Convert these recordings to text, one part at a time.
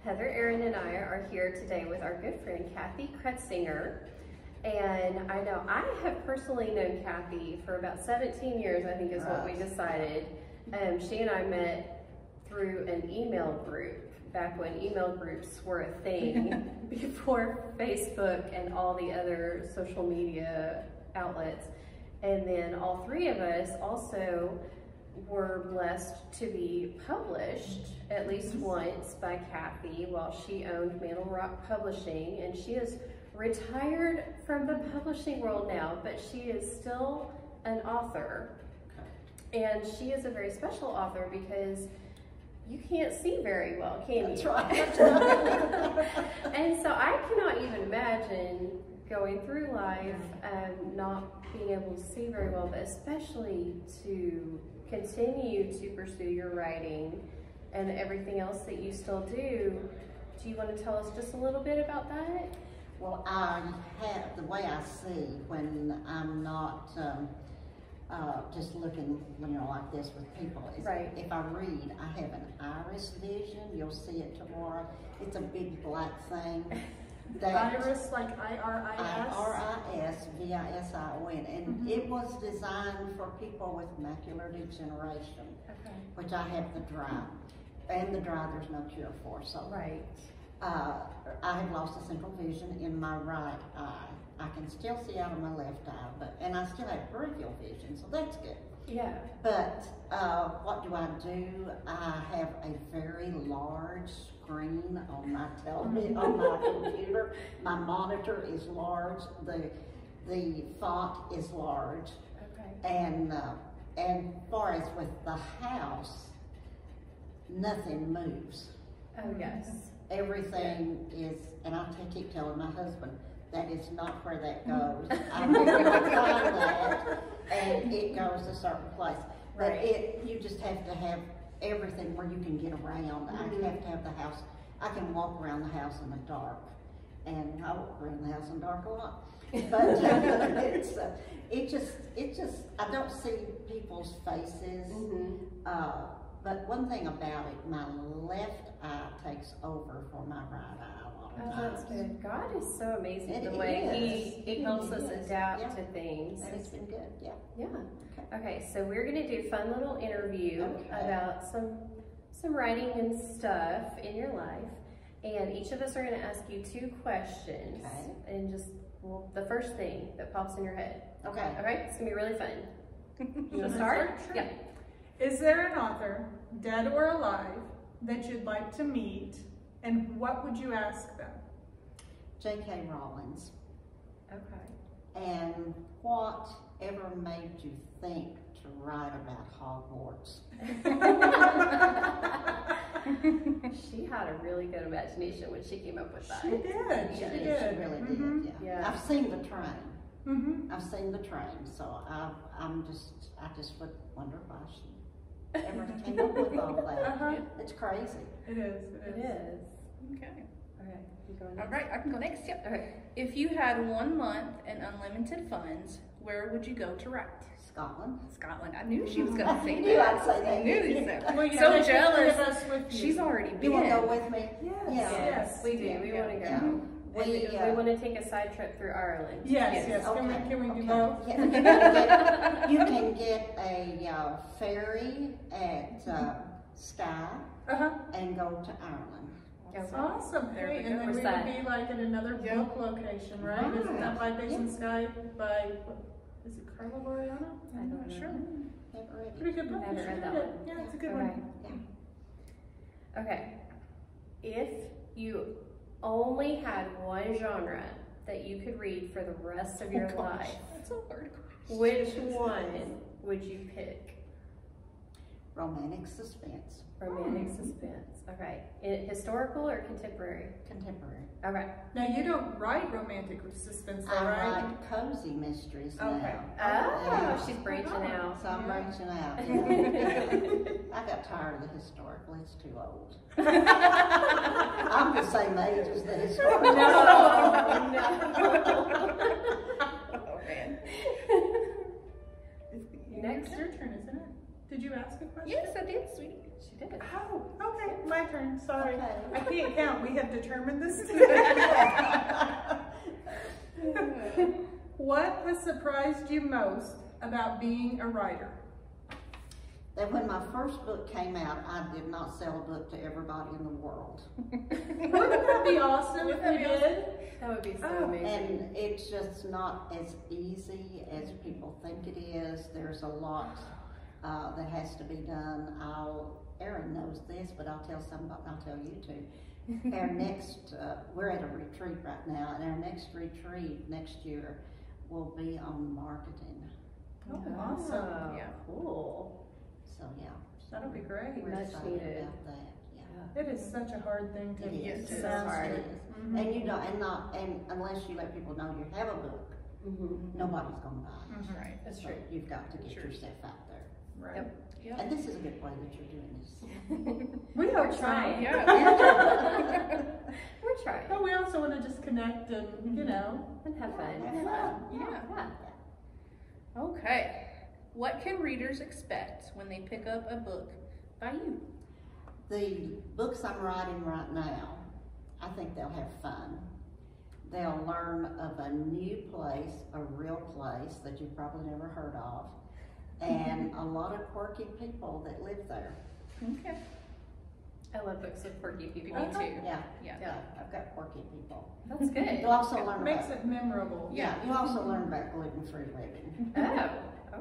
Heather, Aaron, and I are here today with our good friend Kathy Cretsinger. And I know I have personally known Kathy for about 17 years, I think is what we decided. She and I met through an email group, back when email groups were a thing, before Facebook and all the other social media outlets. And then all three of us also were blessed to be published at least once by Kathy while she owned Mantle Rock Publishing, and she is retired from the publishing world now, but she is still an author. And she is a very special author because you can't see very well, can you? That's right. And so I cannot even imagine going through life not being able to see very well, but especially to continue to pursue your writing and everything else that you still do. Do you want to tell us just a little bit about that? Well, I have, the way I see when I'm not just looking, like this with people, is if I read, I have an iris vision. You'll see it tomorrow. It's a big black thing. Iris, like I-R-I-S? I-R-I-S-V-I-S-I-O-N. And it was designed for people with macular degeneration, which I have the dry. And the dry there's no cure for. So I have lost the central vision in my right eye. I can still see out of my left eye, and I still have peripheral vision, so that's good. Yeah. But what do? I have a very large screen on my television, on my computer. My monitor is large. The font is large. And far as with the house, nothing moves. Oh yes. Everything is, and I keep telling my husband, that is not where that goes. I'm going to find that, and it goes a certain place. But you just have to have everything where you can get around. I have to have the house. I can walk around the house in the dark, and I walk around the house in the dark a lot. But it just, I don't see people's faces. But one thing about it, my left eye takes over for my right eye a lot of times. That's good. God is so amazing the way He helps us adapt to things. And it's been good, Yeah. Okay, so we're going to do a fun little interview about some writing and stuff in your life. And each of us are going to ask you 2 questions. And just, the first thing that pops in your head. Okay, it's going to be really fun. You want to start? Sure. Yeah. Is there an author, dead or alive, that you'd like to meet, and what would you ask them? J.K. Rowling. Okay. And whatever made you think to write about Hogwarts? She had a really good imagination when she came up with that. She did. She really did, yeah. I've seen the train. I've seen the train, so I just would wonder why she ever came up with all that. It's crazy. It is. It is. Okay. Okay. You going next? All right, I can go next. Yep. Okay. If you had 1 month and unlimited funds, where would you go to write? Scotland. Scotland. I knew she was going to say I knew that. I'd say that. I knew you said that. Well, you So know, jealous. She's already been. You want to go with me? Yes. We do. We want to go. We want to take a side trip through Ireland. Yes. Okay. Can we do both? Yeah. You can get a ferry at Skye and go to Ireland. Awesome. There we go. And then we would be like in another book location, right? Isn't that by Basin Sky by, is it Carla Boreana? I'm not sure. Never read it. Pretty good book. Never read that one. Yeah, it's a good one. Okay. If you only had one genre that you could read for the rest of your life, That's a hard question. which one would you pick? Romantic suspense. Romantic suspense. Okay. Historical or contemporary? Contemporary. Okay. Now you don't write romantic suspense, though, I right? write cozy mysteries now. Okay. Oh, she's branching out. So I'm branching out. I got tired of the historical. It's too old. I'm the same age as the historical. Oh, man. Next. It's your turn, isn't it? Did you ask a question? Yes, I did, sweetie. She did. Oh, okay, my turn, sorry. Okay. I can't count, we have determined this today. What has surprised you most about being a writer? That when my first book came out, I did not sell a book to everybody in the world. Wouldn't that be awesome if we did? That would be so Oh, amazing. And it's just not as easy as people think it is. There's a lot that has to be done. Erin knows this, but I'll tell you too. Our next, we're at a retreat right now, and our next retreat next year will be on marketing. Oh, awesome. Yeah. Cool. So yeah, That'll be great. we're Much excited needed. about that. Yeah. It is such a hard thing to It is. to It's master. hard. It is. Mhm. And you don't, and unless you let people know you have a book, Mm-hmm. nobody's gonna buy it. Mhm. Right. That's So true. you've got to get True. yourself out there. Right. Yep. Yeah. And this is a good way that you're doing this. We hope We're so. trying. Yeah. We're trying. But we also want to just connect and, you know. And have fun. Have fun. Yeah. Yeah. Okay. What can readers expect when they pick up a book by you? The books I'm writing right now, I think they'll have fun. They'll learn of a new place, a real place that you've probably never heard of, and a lot of quirky people that live there. Okay. I love books with quirky people. Me too. Yeah, Yeah. yeah, I've got quirky people. That's good. You'll also learn Makes about, it memorable. yeah, you'll also learn about gluten-free living. Oh,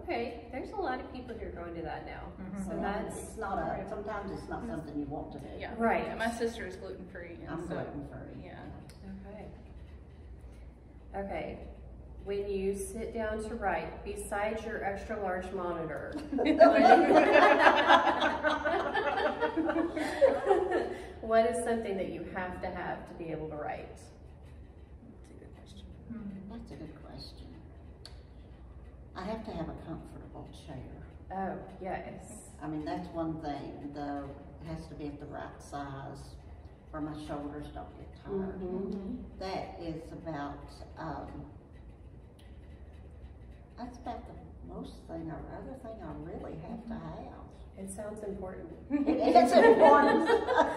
okay. There's a lot of people who are going to that now. Mhm. So that's It's not sometimes it's not something you want to do. Yeah. right. Yeah, my sister is gluten free. I'm so, gluten-free. Yeah. Okay. Okay. When you sit down to write, besides your extra large monitor, what is something that you have to be able to write? That's a good question. Mhm. That's a good question. I have to have a comfortable chair. Oh, yes. I mean, that's one thing, though, it has to be at the right size where my shoulders don't get tired. Mm-hmm. That is about, that's about the most thing, or other thing I really have to have. It sounds important. It is important.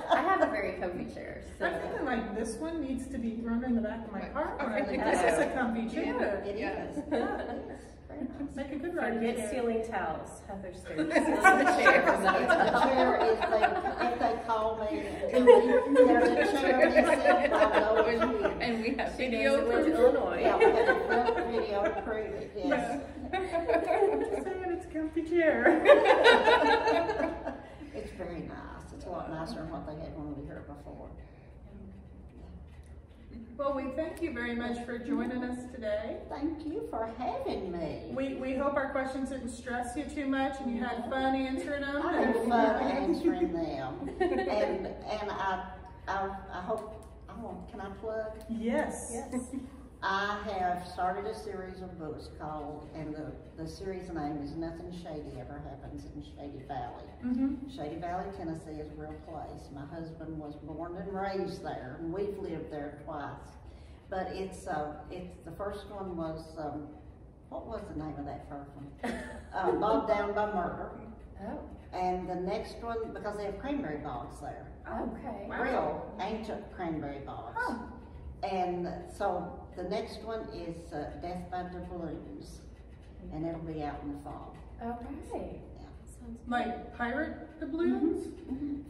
I have a very comfy chair, so. I'm feeling like this one needs to be thrown in the back of my car. When I Okay. think this is a comfy chair. It Yeah. is. Yeah. It is. Very nice. Make a good writing Forget chair. stealing towels. Heather steals the chair from the The hotel. chair is, if they call me and tell me there's a chair missing, I know it's you. And we have She video knows it went to proof. Illinois. Yeah, we have a video to prove it, yes. I'm just saying it's a comfy chair. It's very nice. It's a lot nicer than what they had when we were here before. Well, we thank you very much for joining us today. Thank you for having me. We hope our questions didn't stress you too much and you had fun answering them. I had fun answering them. And I hope, can I plug? Yes. Yes. I have started a series of books called, and the series name is Nothing Shady Ever Happens in Shady Valley. Mm-hmm. Shady Valley, Tennessee is a real place. My husband was born and raised there, and we've lived there twice. But it's the first one was, what was the name of that first one? Bogged Down by Murder. Oh, And the next one, because they have cranberry bogs there. okay. Wow. Real ancient cranberry bogs. Huh. And so the next one is Death by Doubloons, and it'll be out in the fall. Okay. Yeah. Sounds good. Like pirate doubloons in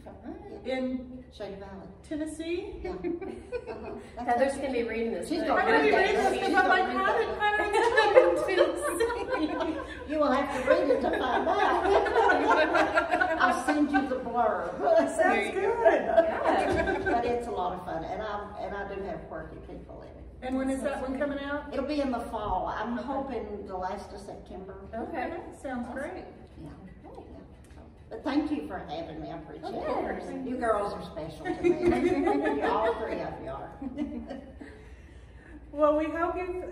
Shady Valley. Tennessee? Yeah. Uh-huh. That's Heather's what gonna be reading this. She's book. gonna I'm gonna be read reading that. this because I'm like, how did pirates come in Tennessee? You will have to read it to find out. I'll send you the blurb. Sounds good. Yeah. But it's a lot of fun, and I do have quirky people in it. And when is that one coming out? It'll be in the fall. I'm hoping the last of September. Okay. Sounds great. Yeah. But thank you for having me. I appreciate Of course. it. You girls are special to me. All three of you are. Well, we hope you've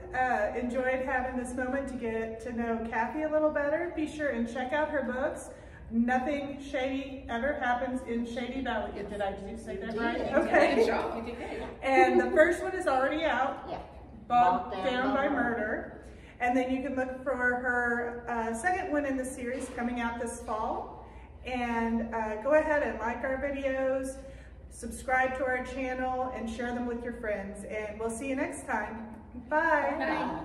enjoyed having this moment to get to know Kathy a little better. Be sure and check out her books. Nothing Shady Ever Happens in Shady Valley. Did I say that right? did. Okay. Good job. You did good. And the first one is already out, Yeah. Bogged Down by Murder. And then you can look for her second one in the series coming out this fall. And go ahead and like our videos, subscribe to our channel, and share them with your friends. And we'll see you next time. Bye. Bye.